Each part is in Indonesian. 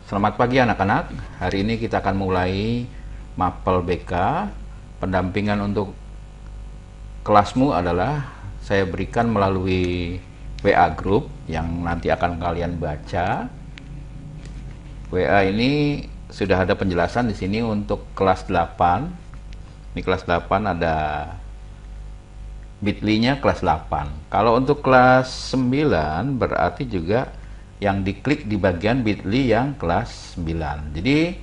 Selamat pagi anak-anak. Hari ini kita akan mulai mapel BK. Pendampingan untuk kelasmu adalah saya berikan melalui WA group yang nanti akan kalian baca. WA ini sudah ada penjelasan di sini untuk kelas 8. Ini kelas 8 ada bit.ly-nya kelas 8. Kalau untuk kelas 9 berarti juga yang diklik di bagian bit.ly yang kelas 9. Jadi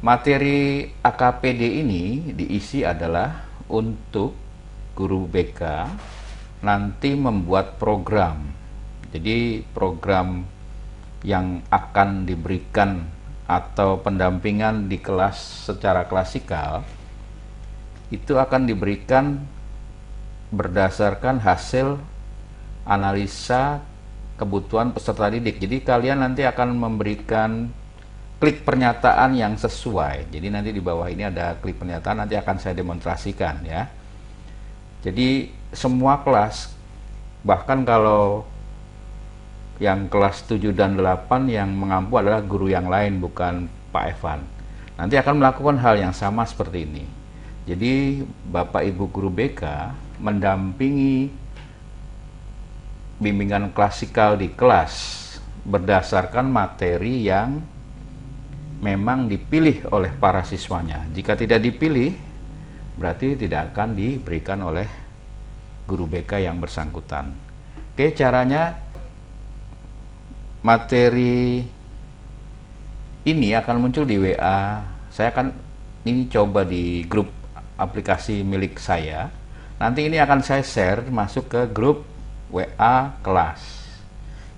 materi AKPD ini diisi adalah untuk guru BK nanti membuat program. Jadi program yang akan diberikan atau pendampingan di kelas secara klasikal itu akan diberikan berdasarkan hasil analisa kebutuhan peserta didik. Jadi kalian nanti akan memberikan klik pernyataan yang sesuai. Jadi nanti di bawah ini ada klik pernyataan, nanti akan saya demonstrasikan ya. Jadi semua kelas, bahkan kalau yang kelas 7 dan 8 yang mengampu adalah guru yang lain, bukan Pak Evan, nanti akan melakukan hal yang sama seperti ini. Jadi Bapak Ibu guru BK mendampingi bimbingan klasikal di kelas berdasarkan materi yang memang dipilih oleh para siswanya. Jika tidak dipilih, berarti tidak akan diberikan oleh guru BK yang bersangkutan. Oke, caranya materi ini akan muncul di WA. Saya akan ini coba di grup aplikasi milik saya. Nanti ini akan saya share masuk ke grup WA kelas.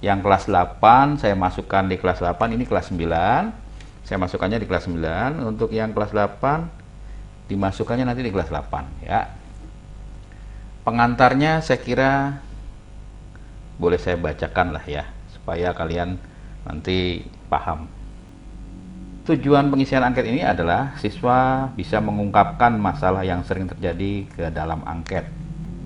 Yang kelas 8 saya masukkan di kelas 8, ini kelas 9. Saya masukkannya di kelas 9. Untuk yang kelas 8 dimasukkannya nanti di kelas 8 ya. Pengantarnya saya kira boleh saya bacakan lah ya, supaya kalian nanti paham. Tujuan pengisian angket ini adalah siswa bisa mengungkapkan masalah yang sering terjadi ke dalam angket.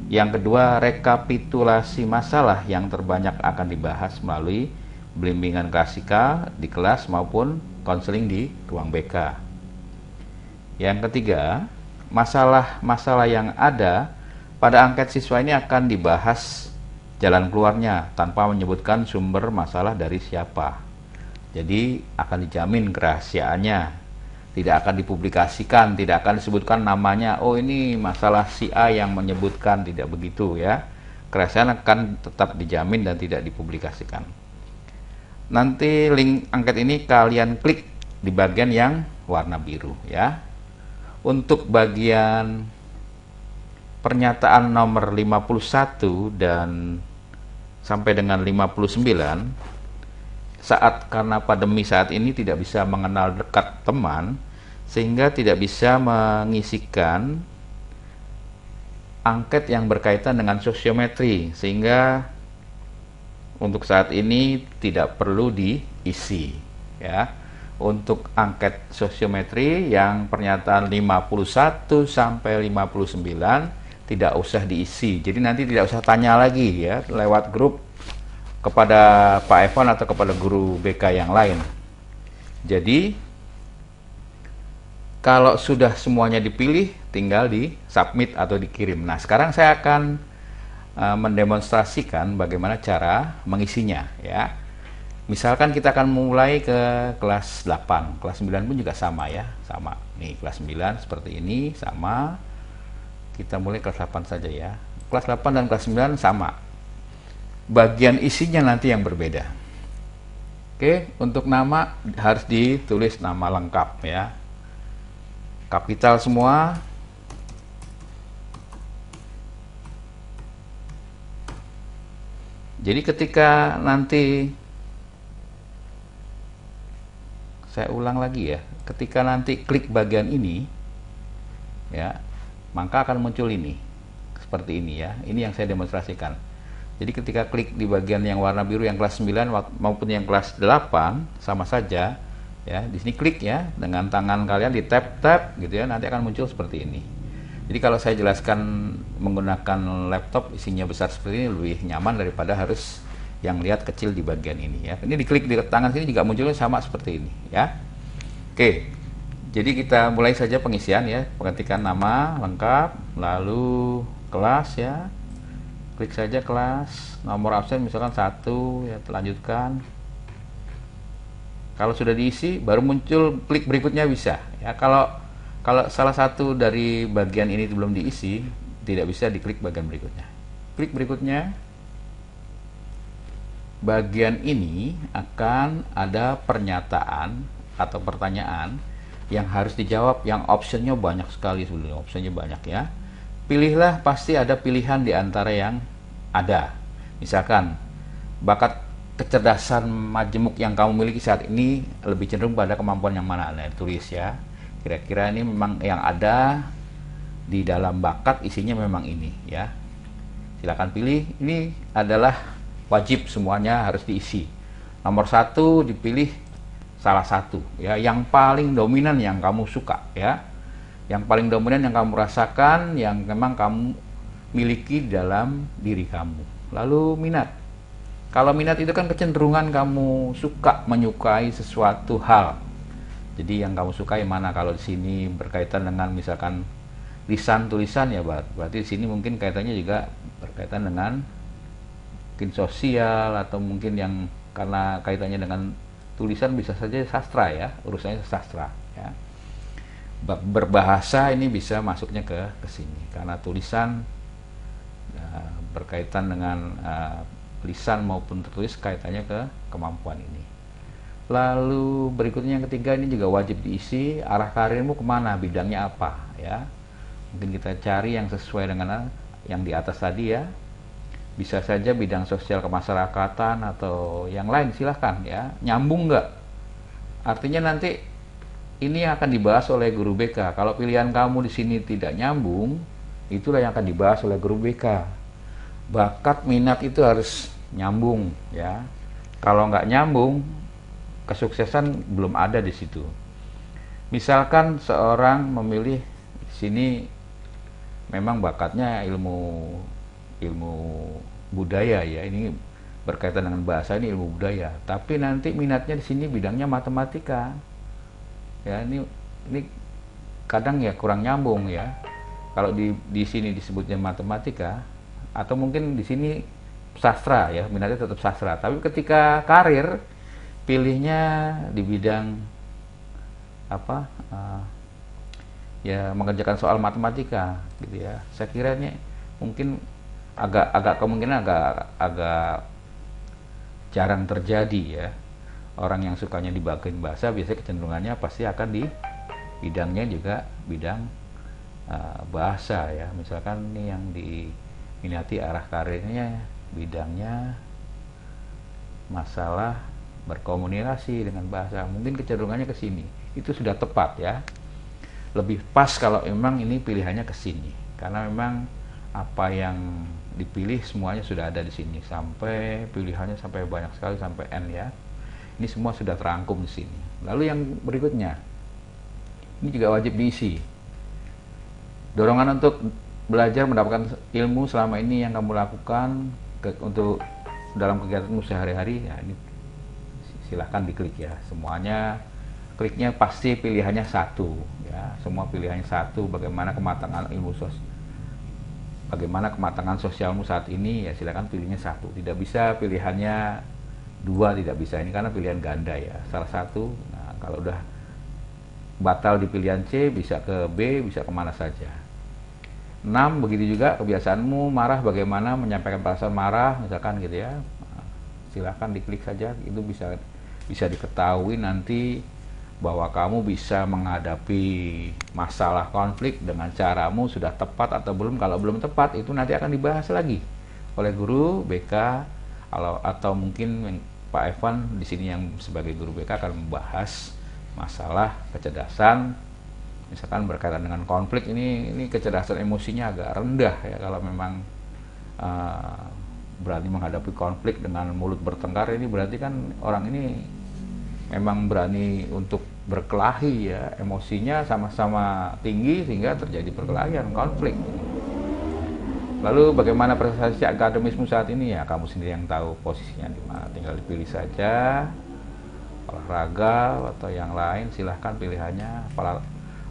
Yang kedua, rekapitulasi masalah yang terbanyak akan dibahas melalui bimbingan klasikal di kelas maupun konseling di ruang BK. Yang ketiga, masalah-masalah yang ada pada angket siswa ini akan dibahas jalan keluarnya tanpa menyebutkan sumber masalah dari siapa. Jadi akan dijamin kerahasiaannya, tidak akan dipublikasikan, tidak akan disebutkan namanya, oh ini masalah si A yang menyebutkan, tidak begitu ya. Kerahasiaan akan tetap dijamin dan tidak dipublikasikan. Nanti link angket ini kalian klik di bagian yang warna biru ya. Untuk bagian pernyataan nomor 51 dan sampai dengan 59, karena pandemi saat ini tidak bisa mengenal dekat teman, sehingga tidak bisa mengisikan angket yang berkaitan dengan sosiometri, sehingga untuk saat ini tidak perlu diisi ya. Untuk angket sosiometri yang pernyataan 51 sampai 59 tidak usah diisi. Jadi nanti tidak usah tanya lagi ya lewat grup kepada Pak Evan atau kepada guru BK yang lain. Jadi kalau sudah semuanya dipilih, tinggal di submit atau dikirim. Nah, sekarang saya akan mendemonstrasikan bagaimana cara mengisinya ya. Misalkan kita akan mulai ke kelas 8, kelas 9 pun juga sama ya, sama. Nih, kelas 9 seperti ini sama. Kita mulai kelas 8 saja ya. Kelas 8 dan kelas 9 sama. Bagian isinya nanti yang berbeda. Oke, untuk nama harus ditulis nama lengkap ya. Kapital semua. Jadi ketika nanti, saya ulang lagi ya, ketika nanti klik bagian ini ya, maka akan muncul ini seperti ini ya. Ini yang saya demonstrasikan. Jadi ketika klik di bagian yang warna biru yang kelas 9 maupun yang kelas 8 sama saja ya. Di sini klik ya, dengan tangan kalian di tap gitu ya, nanti akan muncul seperti ini. Jadi kalau saya jelaskan menggunakan laptop isinya besar seperti ini lebih nyaman daripada harus yang lihat kecil di bagian ini ya. Ini diklik di tangan sini juga munculnya sama seperti ini ya. Oke, jadi kita mulai saja pengisian ya. Ketikkan nama lengkap, lalu kelas ya. Klik saja kelas, nomor absen misalkan 1 ya, lanjutkan. Kalau sudah diisi baru muncul klik berikutnya bisa ya. Kalau salah satu dari bagian ini belum diisi, tidak bisa diklik bagian berikutnya. Klik berikutnya. Bagian ini akan ada pernyataan atau pertanyaan yang harus dijawab, yang optionnya banyak sekali sebenarnya, optionnya banyak ya. Pilihlah, pasti ada pilihan di antara yang ada. Misalkan bakat kecerdasan majemuk yang kamu miliki saat ini lebih cenderung pada kemampuan yang mana, nah tulis ya. Kira-kira ini memang yang ada di dalam bakat, isinya memang ini ya. Silakan pilih. Ini adalah wajib, semuanya harus diisi. Nomor 1 dipilih salah satu ya, yang paling dominan yang kamu suka ya, yang paling dominan yang kamu rasakan, yang memang kamu miliki dalam diri kamu. Lalu minat. Kalau minat itu kan kecenderungan kamu suka, menyukai sesuatu hal. Jadi yang kamu sukai mana? Kalau di sini berkaitan dengan misalkan lisan tulisan ya, berarti di sini mungkin kaitannya juga berkaitan dengan mungkin sosial, atau mungkin yang karena kaitannya dengan tulisan bisa saja sastra ya, urusannya sastra ya. Berbahasa ini bisa masuknya ke sini karena tulisan berkaitan dengan lisan maupun tertulis, kaitannya ke kemampuan ini. Lalu berikutnya yang ketiga, ini juga wajib diisi, arah karirmu kemana, bidangnya apa ya. Mungkin kita cari yang sesuai dengan yang di atas tadi ya. Bisa saja bidang sosial kemasyarakatan atau yang lain, silahkan ya. Nyambung nggak? Artinya nanti ini akan dibahas oleh guru BK. Kalau pilihan kamu di sini tidak nyambung, itulah yang akan dibahas oleh guru BK. Bakat minat itu harus nyambung ya. Kalau nggak nyambung, kesuksesan belum ada di situ. Misalkan seorang memilih di sini memang bakatnya ilmu budaya ya, ini berkaitan dengan bahasa, ini ilmu budaya, tapi nanti minatnya di sini bidangnya matematika ya. Ini kadang ya kurang nyambung ya. Kalau di sini disebutnya matematika, atau mungkin di sini sastra ya, minatnya tetap sastra, tapi ketika karir pilihnya di bidang apa ya, mengerjakan soal matematika gitu ya. Saya kira ini mungkin agak kemungkinan agak jarang terjadi ya. Orang yang sukanya di bagian bahasa biasanya kecenderungannya pasti akan di bidangnya juga bidang bahasa ya. Misalkan ini yang diminati arah karirnya bidangnya masalah berkomunikasi dengan bahasa, mungkin kecenderungannya ke sini. Itu sudah tepat ya. Lebih pas kalau memang ini pilihannya ke sini, karena memang apa yang dipilih semuanya sudah ada di sini, sampai pilihannya sampai banyak sekali, sampai N ya. Ini semua sudah terangkum di sini. Lalu yang berikutnya, ini juga wajib diisi. Dorongan untuk belajar mendapatkan ilmu selama ini yang kamu lakukan untuk dalam kegiatanmu sehari-hari ya, ini silahkan diklik ya. Semuanya kliknya pasti pilihannya satu ya. Semua pilihannya satu. Bagaimana kematangan ilmu bagaimana kematangan sosialmu saat ini ya, silakan pilihnya satu. Tidak bisa pilihannya dua, tidak bisa. Ini karena pilihan ganda ya, salah satu. Nah, kalau udah batal di pilihan C, bisa ke B, bisa kemana saja. 6, begitu juga kebiasaanmu marah, bagaimana menyampaikan perasaan marah misalkan gitu ya. Nah, silakan diklik saja. Itu bisa diketahui nanti bahwa kamu bisa menghadapi masalah konflik dengan caramu sudah tepat atau belum. Kalau belum tepat, itu nanti akan dibahas lagi oleh guru BK, atau mungkin Pak Evan di sini yang sebagai guru BK akan membahas masalah kecerdasan, misalkan berkaitan dengan konflik. Ini kecerdasan emosinya agak rendah ya. Kalau memang berani menghadapi konflik dengan mulut bertengkar, ini berarti kan orang ini memang berani untuk berkelahi ya, emosinya sama-sama tinggi sehingga terjadi perkelahian, konflik. Lalu bagaimana prestasi akademismu saat ini? Ya kamu sendiri yang tahu posisinya di mana. Tinggal dipilih saja, olahraga atau yang lain silahkan pilihannya.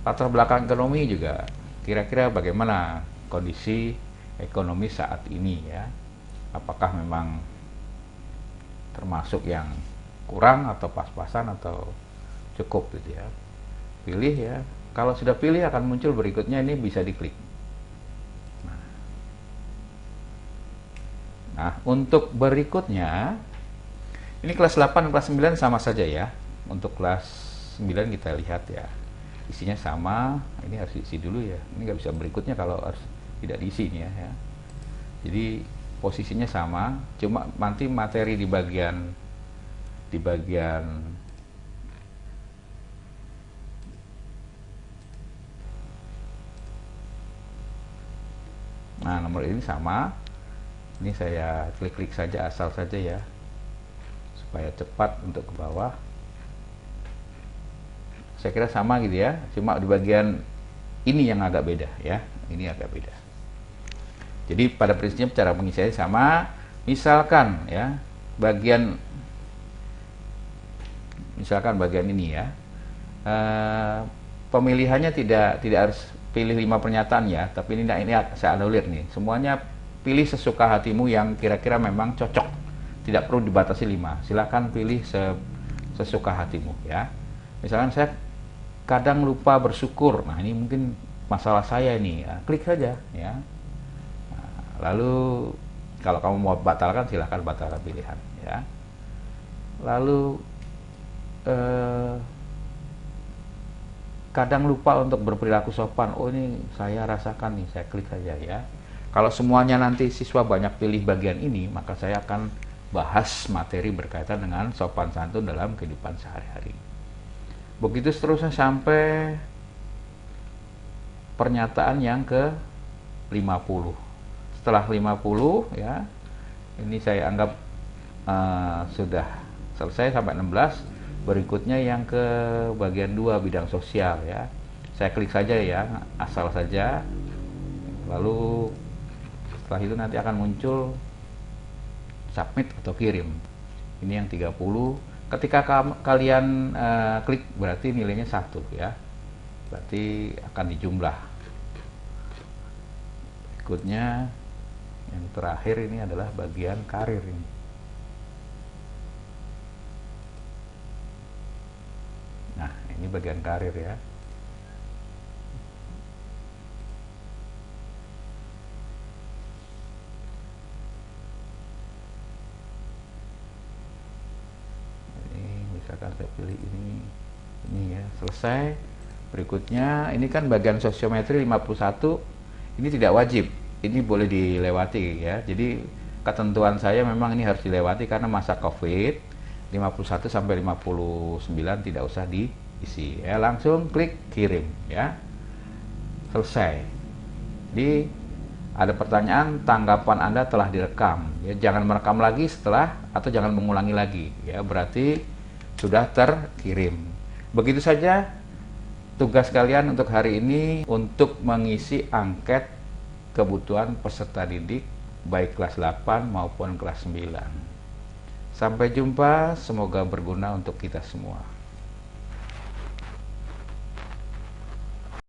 Latar belakang ekonomi juga, kira-kira bagaimana kondisi ekonomi saat ini ya? Apakah memang termasuk yang kurang atau pas-pasan atau cukup gitu ya? Pilih ya. Kalau sudah pilih akan muncul berikutnya, ini bisa diklik. Nah, untuk berikutnya, ini kelas 8 dan kelas 9 sama saja ya. Untuk kelas 9 kita lihat ya, isinya sama. Ini harus diisi dulu ya. Ini nggak bisa berikutnya kalau harus tidak diisi ini ya. Jadi posisinya sama, cuma nanti materi di bagian nah nomor ini sama. Ini saya klik-klik saja, asal saja ya, supaya cepat untuk ke bawah. Saya kira sama gitu ya, cuma di bagian ini yang agak beda ya, ini agak beda. Jadi pada prinsipnya cara pengisiannya sama. Misalkan ya, misalkan bagian ini ya, pemilihannya tidak harus pilih 5 pernyataan ya, tapi ini saya anulir nih, semuanya pilih sesuka hatimu yang kira-kira memang cocok, tidak perlu dibatasi 5. Silahkan pilih sesuka hatimu ya. Misalkan saya kadang lupa bersyukur, nah ini mungkin masalah saya ini ya, klik saja ya. Nah, lalu kalau kamu mau batalkan silahkan batalkan pilihan ya. Lalu kadang lupa untuk berperilaku sopan, oh ini saya rasakan nih, saya klik saja ya. Kalau semuanya nanti siswa banyak pilih bagian ini, maka saya akan bahas materi berkaitan dengan sopan santun dalam kehidupan sehari-hari. Begitu seterusnya sampai pernyataan yang ke 50. Setelah 50 ya, ini saya anggap sudah selesai sampai 16. Berikutnya yang ke bagian 2, bidang sosial ya. Saya klik saja ya, asal saja. Lalu setelah itu nanti akan muncul submit atau kirim. Ini yang 30. Ketika kalian klik berarti nilainya 1 ya. Berarti akan dijumlah. Berikutnya yang terakhir ini adalah bagian karir ini. Nah, ini bagian karir ya. Misalkan saya pilih ini ya, selesai. Berikutnya ini kan bagian sosiometri 51, ini tidak wajib, ini boleh dilewati ya. Jadi ketentuan saya memang ini harus dilewati karena masa COVID 51 sampai 59 tidak usah diisi ya, langsung klik kirim ya, selesai. Jadi ada pertanyaan, tanggapan Anda telah direkam ya, jangan merekam lagi setelah, atau jangan mengulangi lagi ya, berarti sudah terkirim. Begitu saja tugas kalian untuk hari ini untuk mengisi angket kebutuhan peserta didik baik kelas 8 maupun kelas 9. Sampai jumpa, semoga berguna untuk kita semua.